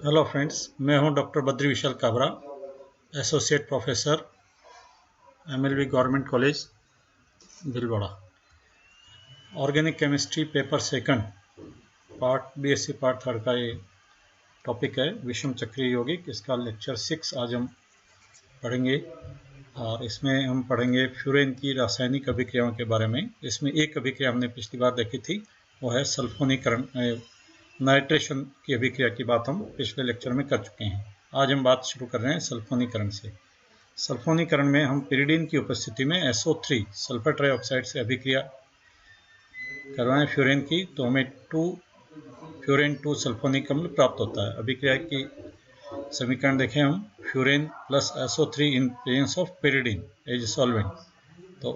Hello friends, मैं हूं doctor Badri Vishal Kabra, associate professor MLB government college Bhilwara. Organic chemistry paper second part BSc part third का ये topic है विषम चक्रीय यौगिक। इसका लेक्चर 6 आज हम पढ़ेंगे और इसमें हम पढ़ेंगे फ्यूरेन की रासायनिक अभिक्रियाओं के बारे में। इसमें एक अभिक्रिया हमने पिछली बार देखी थी, वो है सल्फोनीकरण, नाइट्रेशन की अभिक्रिया की बात हम पिछले लेक्चर में कर चुके हैं। आज हम बात शुरू कर रहे हैं सल्फोनीकरण से। सल्फोनीकरण में हम पिरिडीन की उपस्थिति में SO3 सल्फर ट्राइऑक्साइड से अभिक्रिया करवाएं फ्यूरेन की, तो हमें फ्यूरेन 2 सल्फोनिक अम्ल प्राप्त होता है। अभिक्रिया की समीकरण देखें हम, furan plus SO3 in presence of pyridine as solvent, तो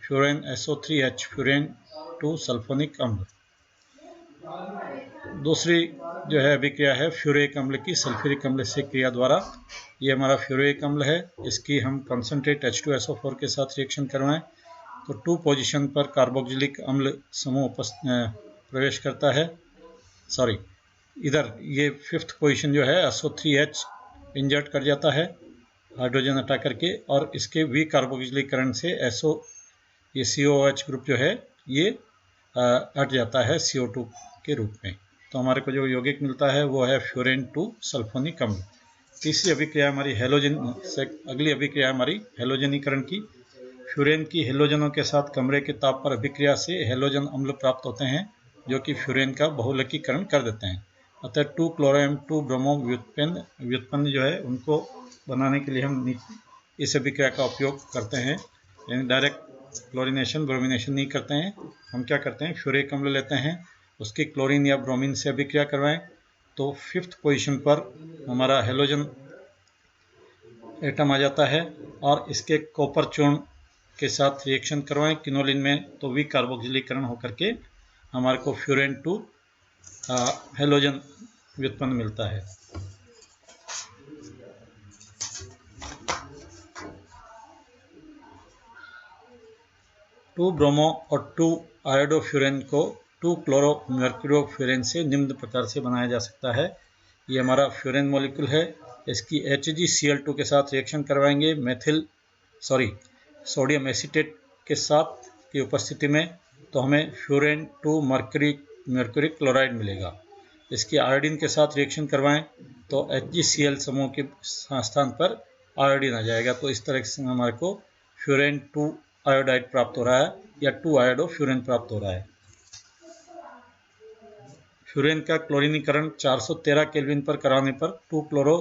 फ्यूरेन SO3H फ्यूरेन 2 सल्फोनिक अम्ल। दूसरी जो है अभिक्रिया है फ्यूरिक अम्ल की सल्फ्यूरिक अम्ल से क्रिया द्वारा। ये हमारा फ्यूरिक अम्ल है, इसकी हम कंसनट्रेट H2SO4 के साथ रिएक्शन करवाएं तो 2 पोजीशन पर कार्बोक्सिलिक अम्ल समूह प्रवेश करता है। इधर ये 5th पोजीशन जो है SO3H इंजर्ट कर जाता है हाइड्रोजन हटा करके, और इसके विकार्बोक्सिलीकरण से ये COOH ग्रुप जो है ये हट जाता है CO2 के रूप में। तो हमारे को जो यौगिक मिलता है वो है फ्यूरेन 2 सल्फोनिक अम्ल। तीसरी अभिक्रिया हमारी अगली अभिक्रिया हमारी हेलोजनीकरण की। फ्यूरेन की हेलोजनों के साथ कमरे के ताप पर अभिक्रिया से हेलोजन अम्ल प्राप्त होते हैं जो कि फ्यूरेन का बहुलकीकरण कर देते हैं। अतः 2 क्लोरो 2 ब्रोमो व्युत्पन्न जो है उनको बनाने के लिए हम इस अभिक्रिया का उपयोग करते हैं, यानी डायरेक्ट क्लोरीनेशन ब्रोमिनेशन नहीं करते हैं। हम क्या करते हैं, फ्यूरिक अम्ल लेते हैं, उसकी क्लोरीन या ब्रोमीन से अभिक्रिया करवाएं तो 5th पोजीशन पर हमारा हेलोजन एटम आ जाता है, और इसके कॉपर चूर्ण के साथ रिएक्शन करवाएं किनोलिन में तो विकार्बोक्सिलीकरण होकर के हमारे को फ्यूरेन 2 हेलोजन व्युत्पन्न मिलता है। टू ब्रोमो और 2 आयोडोफ्यूरेन को 2 क्लोरो मर्क्यूरोफ्यूरेन से निम्न प्रकार से बनाया जा सकता है। ये हमारा फ्यूरेन मॉलिक्यूल है, इसकी HgCl2 के साथ रिएक्शन करवाएंगे सोडियम एसीटेट के साथ की उपस्थिति में, तो हमें फ्यूरेन 2 मर्क्यूरी क्लोराइड मिलेगा। इसकी आयोडीन के साथ रिएक्शन करवाएं तो HgCl समूह के स्थान पर आयोडीन आ जाएगा। तो इस तरह से हमारे को फ्यूरेन 2 आयोडाइड प्राप्त हो रहा है या 2 आयोडो फ्यूरेन प्राप्त हो रहा है। फ्यूरेन का क्लोरीनीकरण 413 केल्विन पर कराने पर 2 क्लोरो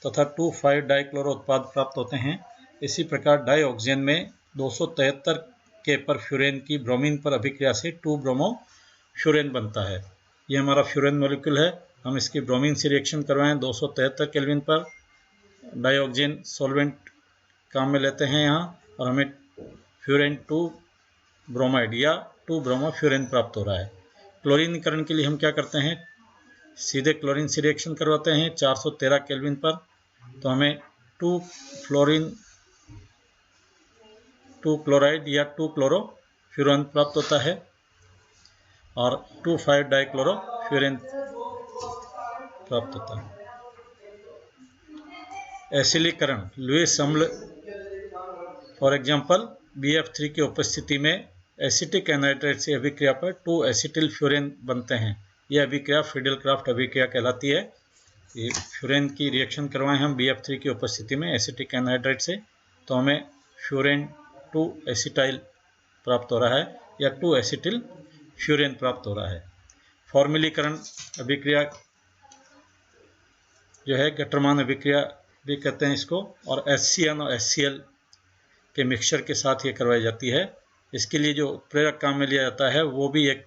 तथा 2,5 डाइक्लोरो उत्पाद प्राप्त होते हैं। इसी प्रकार डाइऑक्सिजन में 273 के पर फ्यूरेन की ब्रोमीन पर अभिक्रिया से 2 ब्रोमो फ्यूरेन बनता है। ये हमारा फ्यूरेन मॉलिक्यूल है, हम इसकी ब्रोमीन से रिएक्शन करवाएं 273 केल्विन पर, डाइऑक्सिजन सॉल्वेंट काम में लेते हैं यहाँ, और हमें फ्यूरेन 2 ब्रोमाइड या 2 ब्रोमो फ्यूरेन प्राप्त हो रहा है। क्लोरीनीकरण के लिए हम क्या करते हैं, सीधे क्लोरीन से रिएक्शन करवाते हैं 413 केल्विन पर, तो हमें 2 क्लोराइड या 2 क्लोरो फ्यूरेन प्राप्त होता है, और 2,5 डाइक्लोरो फ्यूरेन प्राप्त होता है। एसिलीकरण लुईस अम्ल फॉर एग्जाम्पल BF3 की उपस्थिति में एसिटिक एनहाइड्राइड से अभिक्रिया पर 2 एसिटिल फ्यूरेन बनते हैं। यह अभिक्रिया फ्रीडल-क्राफ्ट अभिक्रिया कहलाती है। ये फ्यूरेन की रिएक्शन करवाएं हम BF3 की उपस्थिति में एसिटिक एनहाइड्राइड से, तो हमें फ्यूरेन 2 एसिटाइल प्राप्त हो रहा है या 2 एसिटिल फ्यूरेन प्राप्त हो रहा है। फॉर्मिलीकरण अभिक्रिया जो है गट्टरमान अभिक्रिया भी कहते हैं इसको, और HCN और HCl के मिक्सचर के साथ ये करवाई जाती है। इसके लिए जो प्रेरक काम में लिया जाता है वो भी एक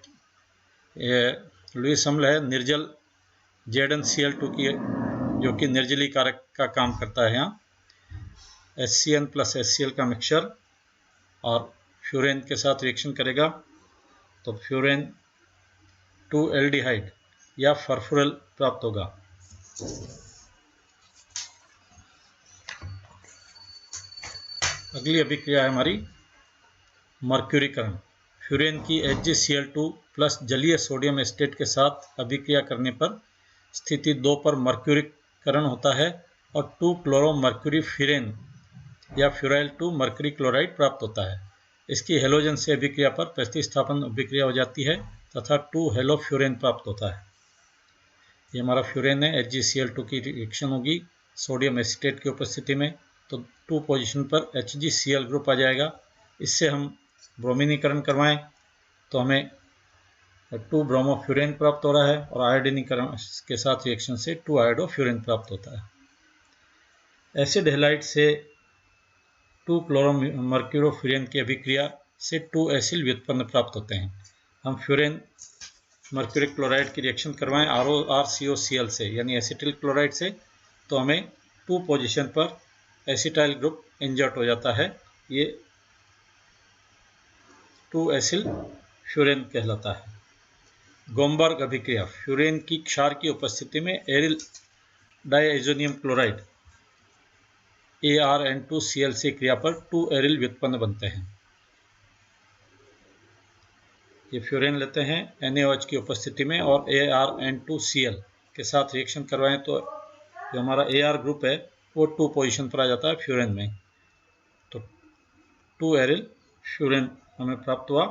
लुईस अम्ल है, निर्जल ZnCl2 की, जो कि निर्जली कारक का काम करता है यहाँ। HCN प्लस HCl का मिक्सचर और फ्यूरेन के साथ रिएक्शन करेगा तो फ्यूरेन 2 एल्डिहाइड या फर्फुरल प्राप्त होगा। अगली अभिक्रिया है हमारी मर्क्यूरीकरण। फ्यूरेन की HgCl2 प्लस जलीय सोडियम एसिटेट के साथ अभिक्रिया करने पर स्थिति 2 पर मर्क्यूरीकरण होता है और 2 क्लोरो मर्क्यूरी फ्यूरेन या फ्यूराइल 2 मर्क्यूरी क्लोराइड प्राप्त होता है। इसकी हेलोजन से अभिक्रिया पर प्रतिस्थापन अभिक्रिया हो जाती है तथा 2 हेलो फ्यूरेन प्राप्त होता है। ये हमारा फ्यूरेन है, HgCl2 की रिएक्शन होगी सोडियम एसिटेट की उपस्थिति में तो 2 पोजीशन पर HgCl ग्रुप आ जाएगा। इससे हम ब्रोमीनीकरण करवाएं तो हमें 2 ब्रोमोफ्यूरेन प्राप्त हो रहा है और आयोडीनीकरण के साथ रिएक्शन से 2 आयोडोफ्यूरेन प्राप्त होता है। एसिड हेलाइड से 2 क्लोरो मर्क्यूरोफ्यूरेन की अभिक्रिया से 2 एसिल व्युत्पन्न प्राप्त होते हैं। हम फ्यूरेन मर्क्यूरिक क्लोराइड की रिएक्शन करवाएं RCOCl से यानी एसिटिल क्लोराइड से तो हमें 2 पोजीशन पर एसिटाइल ग्रुप इंजर्ट हो जाता है। ये 2 एसिल फ्यूरेन कहलाता है। गोमबर्ग अभिक्रिया। फ्यूरेन की क्षार की उपस्थिति में एरिल डाइएजोनियम क्लोराइड ArN2Cl से क्रिया पर 2 एरिल व्युत्पन्न बनते हैं। ये फ्यूरेन लेते हैं NaOH की उपस्थिति में और ArN2Cl के साथ रिएक्शन करवाएं तो जो हमारा Ar ग्रुप है वो 2 पोजीशन पर आ जाता है फ्यूरेन में तो 2 एरिल फ्यूरेन हमें प्राप्त हुआ।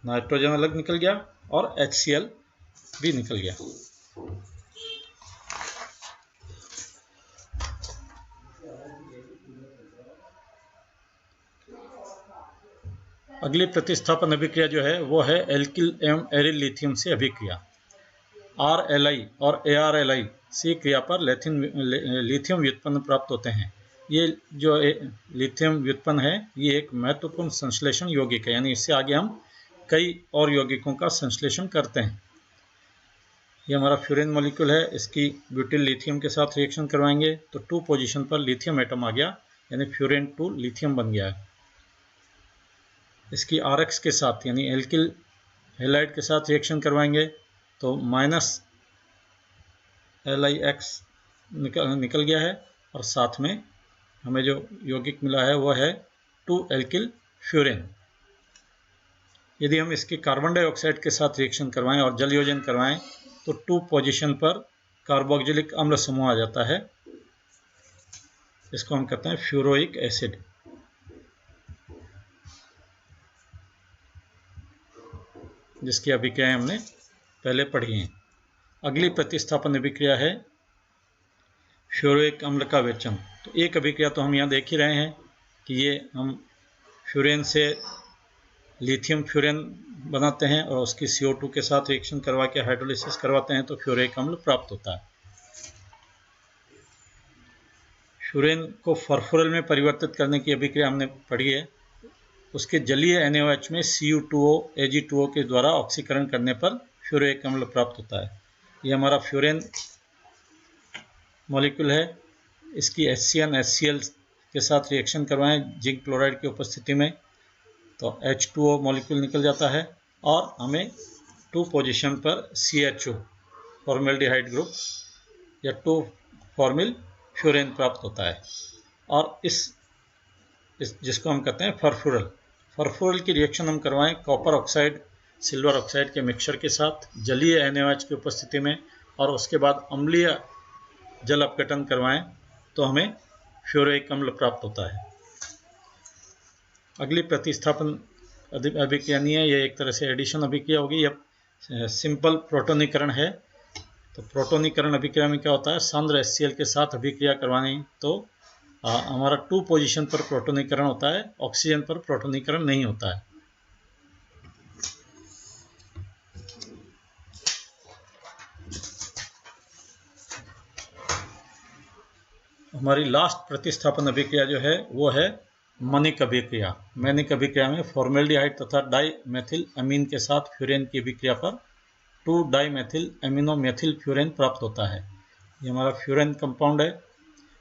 नाइट्रोजन अलग निकल गया और HCl भी निकल गया। अगली प्रतिस्थापन अभिक्रिया जो है वो है एल्किल एवं एरिल लिथियम से अभिक्रिया। RLi और ArLi से क्रिया पर लिथियम व्युत्पन्न प्राप्त होते हैं। ये जो लिथियम व्युत्पन्न है ये एक महत्वपूर्ण संश्लेषण यौगिक है यानी इससे आगे हम कई और यौगिकों का संश्लेषण करते हैं। ये हमारा फ्यूरेन मॉलिक्यूल है, इसकी ब्यूटिल लिथियम के साथ रिएक्शन करवाएंगे तो 2 पोजीशन पर लिथियम एटम आ गया यानी फ्यूरेन 2 लिथियम बन गया है। इसकी RX के साथ यानी एल्किल हेलाइड के साथ रिएक्शन करवाएंगे तो -LiX निकल गया है और साथ में हमें जो यौगिक मिला है वह है 2 एल्किल फ्यूरेन। यदि हम इसके कार्बन डाइऑक्साइड के साथ रिएक्शन करवाएं और जल योजन करवाएं तो 2 पोजीशन पर कार्बोक्सिलिक अम्ल समूह आ जाता है। इसको हम कहते हैं फ्यूरोइक एसिड। जिसकी अभिक्रिया हमने पहले पढ़ी है। अगली प्रतिस्थापन अभिक्रिया है फ्यूरोइक अम्ल का विरचन। तो एक अभिक्रिया तो हम यहाँ देख ही रहे हैं कि ये हम फ्यूरेन से लिथियम फ्यूरेन बनाते हैं और उसकी CO2 के साथ रिएक्शन करवा के हाइड्रोलिसिस करवाते हैं तो फ्यूरोइक अम्ल प्राप्त होता है। फ्यूरेन को फर्फुरल में परिवर्तित करने की अभिक्रिया हमने पढ़ी है। उसके जलीय NaOH में Cu2O Ag2O के द्वारा ऑक्सीकरण करने पर फ्यूरोइक अम्ल प्राप्त होता है। ये हमारा फ्यूरेन मॉलिक्यूल है, इसकी HCN HCl के साथ रिएक्शन करवाएं जिंक क्लोराइड की उपस्थिति में तो H2O मॉलिक्यूल निकल जाता है और हमें 2 पोजीशन पर CHO फॉर्मेल्डिहाइड ग्रुप या 2 फॉर्मिल फ्यूरेन प्राप्त होता है। और इस जिसको हम कहते हैं फर्फुरल की रिएक्शन हम करवाएं कॉपर ऑक्साइड सिल्वर ऑक्साइड के मिक्सचर के साथ जलीय NaOH की उपस्थिति में और उसके बाद अम्लीय जल अपघटन करवाएं तो हमें फ्यूरोइक अम्ल प्राप्त होता है। अगली प्रतिस्थापन अभिक्रिया नहीं है, ये एक तरह से एडिशन अभिक्रिया होगी। यह सिंपल प्रोटोनीकरण है। तो प्रोटोनीकरण अभिक्रिया में क्या होता है, सांद्र HCl के साथ अभिक्रिया करवानी तो हमारा 2 पोजीशन पर प्रोटोनीकरण होता है, ऑक्सीजन पर प्रोटोनीकरण नहीं होता है। हमारी लास्ट प्रतिस्थापन अभिक्रिया जो है वो है मनिक अभिक्रिया। मैनिक अभिक्रिया में फॉर्मेल्डिहाइड तथा डाइमेथिल अमीन के साथ फ्यूरेन की अभिक्रिया पर 2 डाइमेथिल अमीनो मेथिल फ्यूरेन प्राप्त होता है। ये हमारा फ्यूरेन कंपाउंड है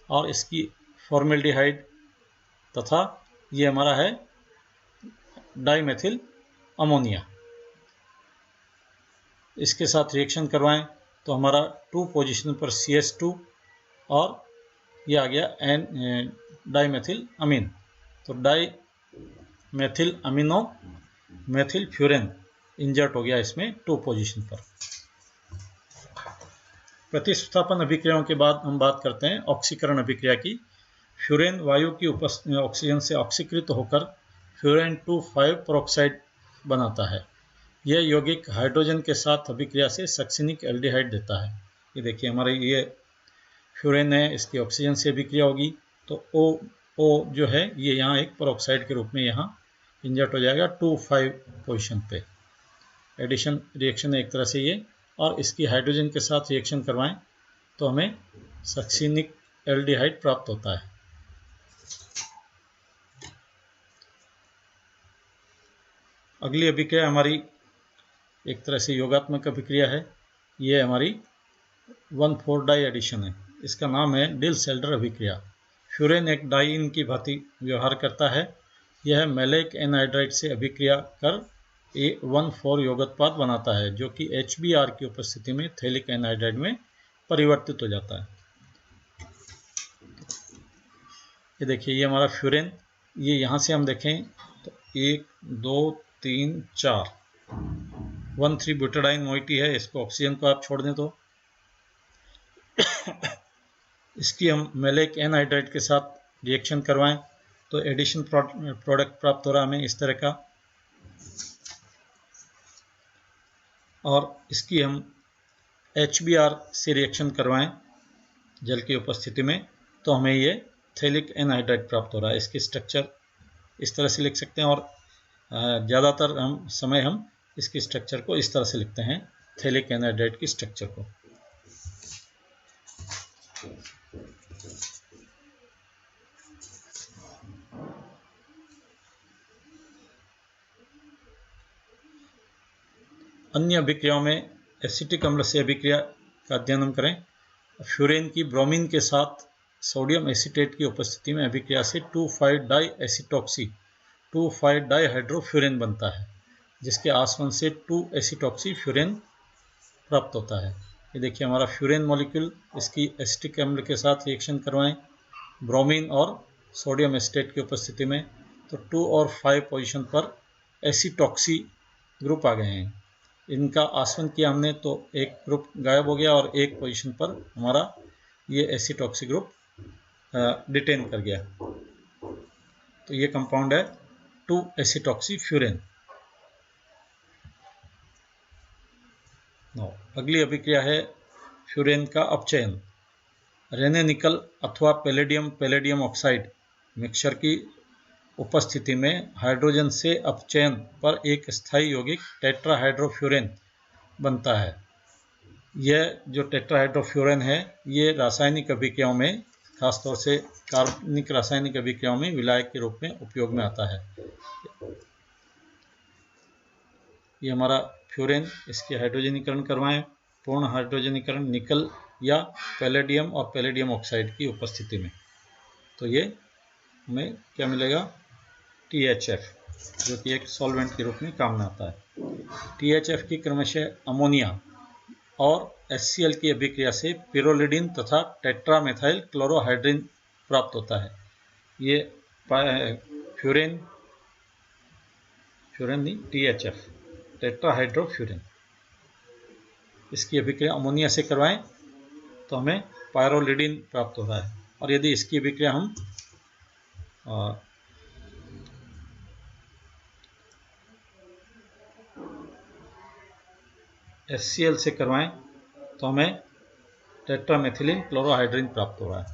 और इसकी फॉर्मेल्डिहाइड तथा ये हमारा है डाइमेथिल अमोनिया। इसके साथ रिएक्शन करवाएं तो हमारा 2 पोजीशन पर CH2 और ये आ गया एन डाइमेथिल अमीन। तो dimethyl amino methyl furan insert हो गया इसमें 2 पोजीशन पर। प्रतिस्थापन अभिक्रियाओं के बाद हम बात करते हैं ऑक्सीकरण अभिक्रिया की। फ्यूरेन वायु की ऑक्सीजन से ऑक्सीकृत होकर फ्यूरेन 2,5 पेरोक्साइड बनाता है। यह यौगिक हाइड्रोजन के साथ अभिक्रिया से सक्सिनिक एल्डिहाइड देता है। ये देखिए हमारे ये फ्यूरेन है, इसकी ऑक्सीजन से अभिक्रिया होगी तो O जो है ये यहाँ एक पेरोक्साइड के रूप में यहाँ इंजर्ट हो जाएगा 2,5 पोजीशन पे। एडिशन रिएक्शन है एक तरह से ये, और इसकी हाइड्रोजन के साथ रिएक्शन करवाएं तो हमें सक्सिनिक एल्डिहाइड प्राप्त होता है। अगली अभिक्रिया हमारी एक तरह से योगात्मक अभिक्रिया है। ये हमारी 1,4-डाई एडिशन है। इसका नाम है डिल-सेल्डर अभिक्रिया। फ्यूरेन एक डाइइन की भांति व्यवहार करता है। यह मैलेइक एनहाइड्राइड से अभिक्रिया कर 1,4 योगोत्पाद बनाता है जो कि HBr की उपस्थिति में थैलिक एनहाइड्राइड में परिवर्तित हो जाता है। ये देखिए ये हमारा फ्यूरेन, ये यहाँ से हम देखें तो 1, 2, 3, 4 1,3-ब्यूटाडाइन मोइटी है। इसको ऑक्सीजन को आप छोड़ दें तो इसकी हम मैलेइक एनहाइड्राइड के साथ रिएक्शन करवाएं तो एडिशन प्रोडक्ट प्राप्त हो रहा हमें इस तरह का, और इसकी हम HBr से रिएक्शन करवाएं जल की उपस्थिति में तो हमें ये थैलिक एनहाइड्राइड प्राप्त हो रहा है। इसकी स्ट्रक्चर इस तरह से लिख सकते हैं, और ज़्यादातर हम इसकी स्ट्रक्चर को इस तरह से लिखते हैं, थैलिक एनहाइड्राइड की स्ट्रक्चर को। अन्य अभिक्रियाओं में एसिटिक अम्ल से अभिक्रिया का अध्ययन हम करें। फ्यूरेन की ब्रोमीन के साथ सोडियम एसीटेट की उपस्थिति में अभिक्रिया से 2,5-डाई एसीटॉक्सी 2,5-डाई हाइड्रोफ्यूरेन बनता है, जिसके आसवन से 2 एसीटॉक्सी फ्यूरेन प्राप्त होता है। ये देखिए हमारा फ्यूरेन मॉलिक्यूल, इसकी एसिटिक अम्ल के साथ रिएक्शन करवाएं ब्रोमीन और सोडियम एसीटेट की उपस्थिति में तो 2 और 5 पोजीशन पर एसीटॉक्सी ग्रुप आ गए हैं। इनका आसवन किया हमने तो एक ग्रुप गायब हो गया और एक पोजीशन पर हमारा ये एसीटॉक्सी ग्रुप डिटेन कर गया। तो ये कंपाउंड है 2 एसीटॉक्सी फ्यूरेन। अगली अभिक्रिया है फ्यूरेन का अपचयन। रेने निकल अथवा पैलेडियम ऑक्साइड मिक्सचर की उपस्थिति में हाइड्रोजन से अपचयन पर एक स्थायी यौगिक टेट्राहाइड्रोफ्यूरेन बनता है। यह जो टेट्राहाइड्रोफ्यूरेन है ये रासायनिक अभिक्रियाओं में, खासतौर से कार्बनिक रासायनिक अभिक्रियाओं में विलायक के रूप में उपयोग में आता है। ये हमारा फ्यूरेन, इसके हाइड्रोजनीकरण करवाएं, पूर्ण हाइड्रोजनीकरण निकल या पैलेडियम और पैलेडियम ऑक्साइड की उपस्थिति में, तो ये हमें क्या मिलेगा, THF, जो कि एक सॉल्वेंट के रूप में काम में आता है। THF की क्रमशः अमोनिया और HCl की अभिक्रिया से पिरोलिडिन तथा टेट्रामेथाइल क्लोरोहाइड्रिन प्राप्त होता है। ये फ्यूरेन नहीं, THF टेट्राहाइड्रोफ्यूरेन, इसकी अभिक्रिया अमोनिया से करवाएं तो हमें पायरोलिडिन प्राप्त हो रहा है। और यदि इसकी अभिक्रिया हम HCl से करवाएं तो हमें टेट्रामेथिलीन क्लोरोहाइड्रिन प्राप्त हो रहा है।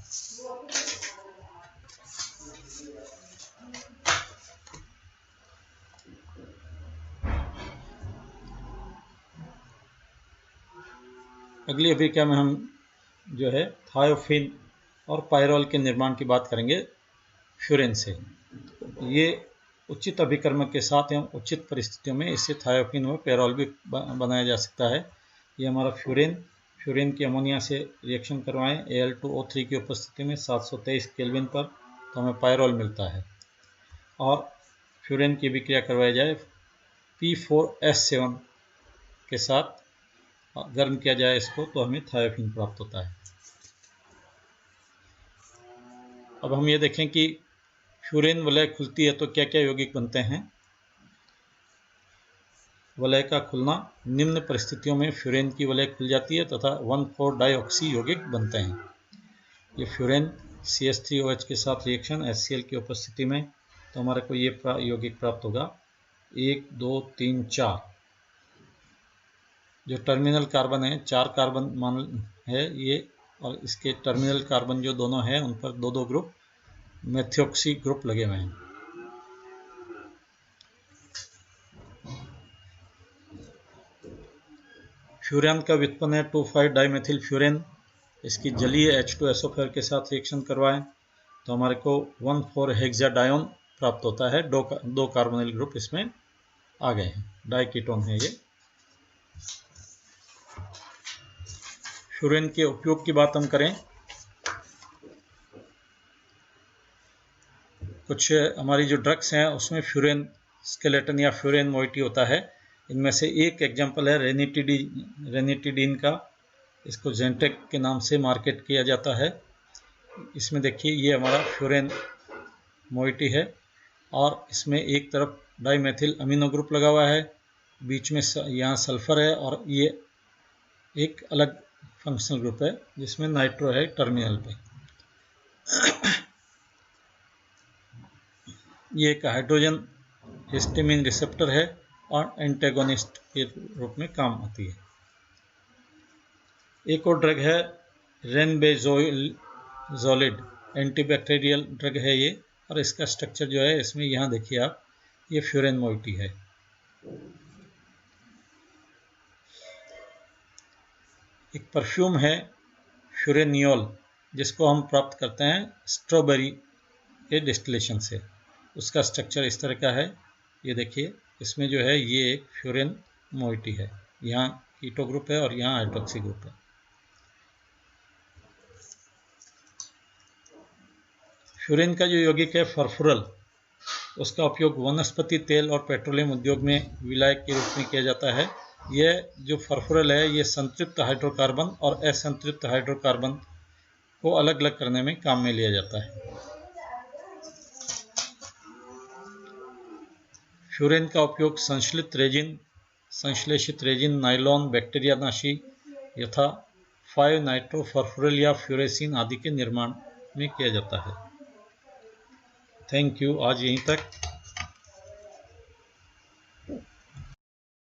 अगली अभिक्रिया में हम जो है थायोफिन और पायरोल के निर्माण की बात करेंगे फ्यूरेन से। ये उचित अभिकर्मक के साथ एवं उचित परिस्थितियों में इससे थायोफिन और पायरोल भी बनाया जा सकता है। ये हमारा फ्यूरिन की अमोनिया से रिएक्शन करवाएं Al2O3 की उपस्थिति में 723 केल्विन पर, तो हमें पायरोल मिलता है। और फ्यूरिन की विक्रिया करवाई जाए P4S7 के साथ, गर्म किया जाए इसको, तो हमें थायोफिन प्राप्त होता है। अब हम ये देखें कि फ्यूरिन वलय खुलती है तो क्या क्या यौगिक बनते हैं। वलय का खुलना, निम्न परिस्थितियों में फ्यूरिन की वलय खुल जाती है तथा 1,4-डाइऑक्सी यौगिक बनते हैं। ये फ्यूरिन CH3OH के साथ रिएक्शन HCl की उपस्थिति में, तो हमारे को ये यौगिक प्राप्त होगा 1, 2, 3, 4। जो टर्मिनल कार्बन है, 4 कार्बन मान है ये, और इसके टर्मिनल कार्बन जो दोनों हैं उन पर 2-2 ग्रुप मेथिओक्सी ग्रुप लगे हुए हैं। फ्यूरान का व्युत्पन्न है 2,5-डाइमेथिल फ्यूरेन। इसकी जलीय H2SO4 के साथ रिएक्शन करवाएं तो हमारे को 1,4-हेक्साडायोन प्राप्त होता है। दो कार्बोनिल ग्रुप इसमें आ गए हैं, डाइकीटोन है ये। फ्यूरेन के उपयोग की बात हम करें, कुछ हमारी जो ड्रग्स हैं उसमें फ्यूरेन स्केलेटन या फ्यूरेन मोइटी होता है। इनमें से एक एग्जाम्पल है रेनिटिडीन का। इसको जेंटेक के नाम से मार्केट किया जाता है। इसमें देखिए ये हमारा फ्यूरेन मोइटी है और इसमें एक तरफ डाइमेथिल अमीनो ग्रुप लगा हुआ है, बीच में यहाँ सल्फर है और ये एक अलग फंक्शनल ग्रुप है जिसमें नाइट्रो है टर्मिनल पे। ये एक हाइड्रोजन हिस्टामिन रिसेप्टर है और एंटेगोनिस्ट के रूप में काम आती है। एक और ड्रग है रेनबेजोलिड, एंटीबैक्टीरियल ड्रग है ये, और इसका स्ट्रक्चर जो है इसमें यहाँ देखिए आप, ये फ्यूरेन मोइटी है। एक परफ्यूम है फ्यूरेनियोल, जिसको हम प्राप्त करते हैं स्ट्रॉबेरी के डिस्टिलेशन से। उसका स्ट्रक्चर इस तरह का है, ये देखिए इसमें जो है ये एक फ्यूरेन मोइटी है, यहाँ कीटो ग्रुप है और यहाँ हाइड्रोक्सी ग्रुप है। फ्यूरेन का जो यौगिक है फर्फुरल, उसका उपयोग वनस्पति तेल और पेट्रोलियम उद्योग में विलायक के रूप में किया जाता है। यह जो फर्फुरल है ये संतृप्त हाइड्रोकार्बन और असंतृप्त हाइड्रोकार्बन को अलग अलग करने में काम में लिया जाता है। फ्यूरेन का उपयोग संश्लेषित रेजिन, नाइलॉन, बैक्टीरियानाशी यथा 5-नाइट्रोफर्फुरल या फ्यूरेसिन आदि के निर्माण में किया जाता है। थैंक यू, आज यहीं तक।